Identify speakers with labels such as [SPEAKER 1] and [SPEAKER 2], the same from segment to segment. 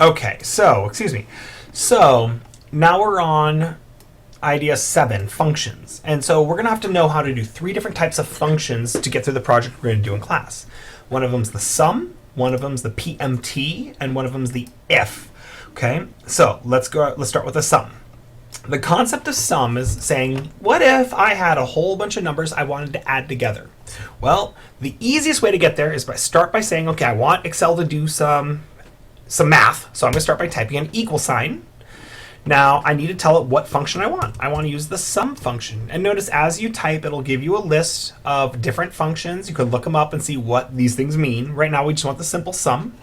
[SPEAKER 1] Okay, so, excuse me. So now we're on idea 7, functions. And so we're going to have to know how to do 3 different types of functions to get through the project we're going to do in class. One of them's the sum, one of them's the PMT, and one of them's the if. Okay, so let's start with the sum. The concept of sum is saying, what if I had a whole bunch of numbers I wanted to add together? Well, the easiest way to get there is start by saying, okay, I want Excel to do some math, so I'm going to start by typing an equal sign. Now I need to tell it what function I want. I want to use the sum function. And notice as you type, it'll give you a list of different functions. You could look them up and see what these things mean. Right now we just want the simple sum.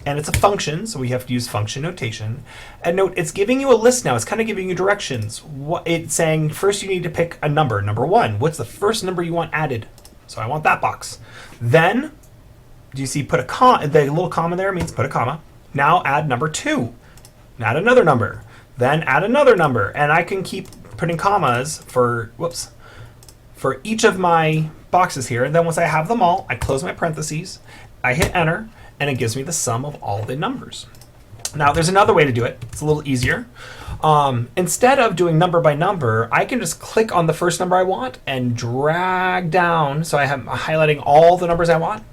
[SPEAKER 1] And it's a function, so we have to use function notation. And note, it's giving you a list now. It's kind of giving you directions. It's saying first you need to pick a number. Number 1, what's the first number you want added? So I want that box. Then, do you see put a comma? The little comma there means put a comma. Now add number 2. Add another number. Then add another number. And I can keep putting commas for each of my boxes here. And then once I have them all, I close my parentheses, I hit enter, and it gives me the sum of all the numbers. Now there's another way to do it. It's a little easier. Instead of doing number by number, I can just click on the first number I want and drag down. So I have highlighting all the numbers I want.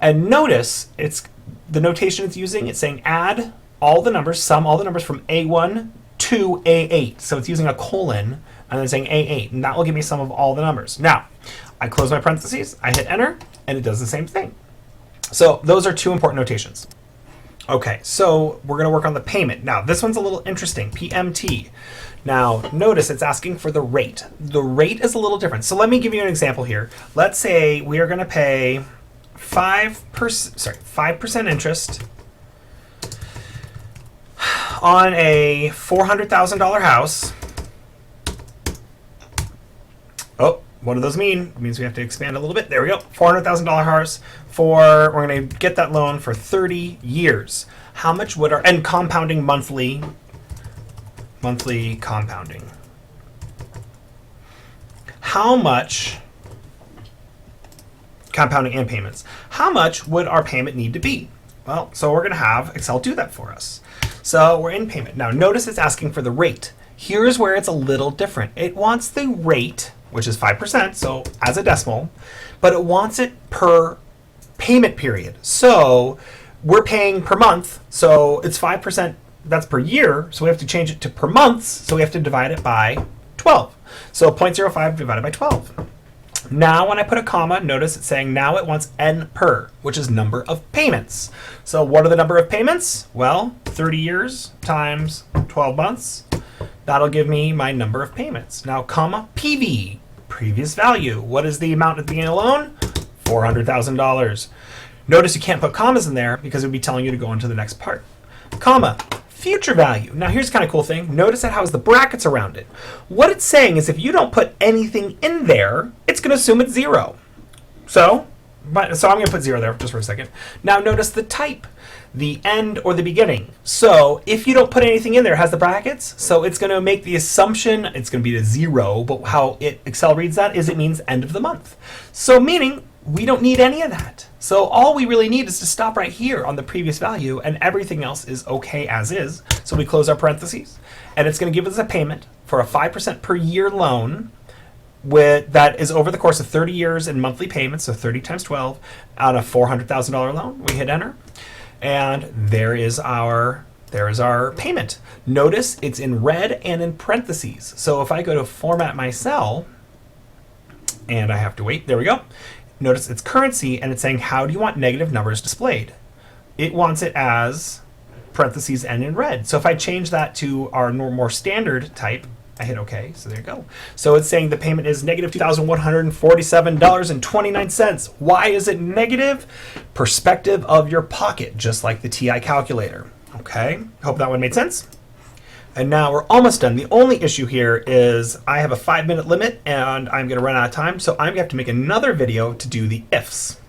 [SPEAKER 1] And notice it's the notation it's using. It's saying add all the numbers, sum all the numbers from A1 to A8. So it's using a colon and then saying A8. And that will give me sum of all the numbers. Now, I close my parentheses, I hit enter, and it does the same thing. So those are 2 important notations. Okay, so we're going to work on the payment. Now, this one's a little interesting, PMT. Now, notice it's asking for the rate. The rate is a little different. So let me give you an example here. Let's say we are going to pay 5% interest on a $400,000 house. Oh, what do those mean? It means we have to expand a little bit. There we go. $400,000 house we're going to get that loan for 30 years. How much would and compounding monthly compounding. How much compounding and payments? How much would our payment need to be? Well, so we're going to have Excel do that for us. So we're in payment. Now notice it's asking for the rate. Here's where it's a little different. It wants the rate, which is 5%, so as a decimal, but it wants it per payment period. So we're paying per month, so it's 5%, that's per year, so we have to change it to per month, so we have to divide it by 12. So 0.05 divided by 12. Now when I put a comma, notice it's saying now it wants n per, which is number of payments. So what are the number of payments? Well, 30 years times 12 months. That'll give me my number of payments. Now, comma, PV, previous value. What is the amount at the beginning of the loan? $400,000. Notice you can't put commas in there because it would be telling you to go on to the next part. Comma, future value. Now, here's kind of cool thing. Notice that has the brackets around it. What it's saying is if you don't put anything in there, it's going to assume it's 0. So I'm going to put 0 there just for a second. Now, notice the type. The end or the beginning. So if you don't put anything in there, it has the brackets, so it's going to make the assumption it's going to be to 0, but how Excel reads that is it means end of the month. So meaning we don't need any of that. So all we really need is to stop right here on the previous value, and everything else is okay as is. So we close our parentheses, and it's going to give us a payment for a 5% per year loan that is over the course of 30 years in monthly payments, so 30 times 12 on a $400,000 loan. We hit enter. And there is our payment. Notice it's in red and in parentheses. So if I go to format my cell, and I have to wait, there we go. Notice it's currency, and it's saying, how do you want negative numbers displayed? It wants it as parentheses and in red. So if I change that to our more standard type, I hit OK, so there you go. So it's saying the payment is negative $2,147.29. Why is it negative? Perspective of your pocket, just like the TI calculator. Okay, hope that one made sense. And now we're almost done. The only issue here is I have a 5-minute limit, and I'm going to run out of time, so I'm going to have to make another video to do the ifs.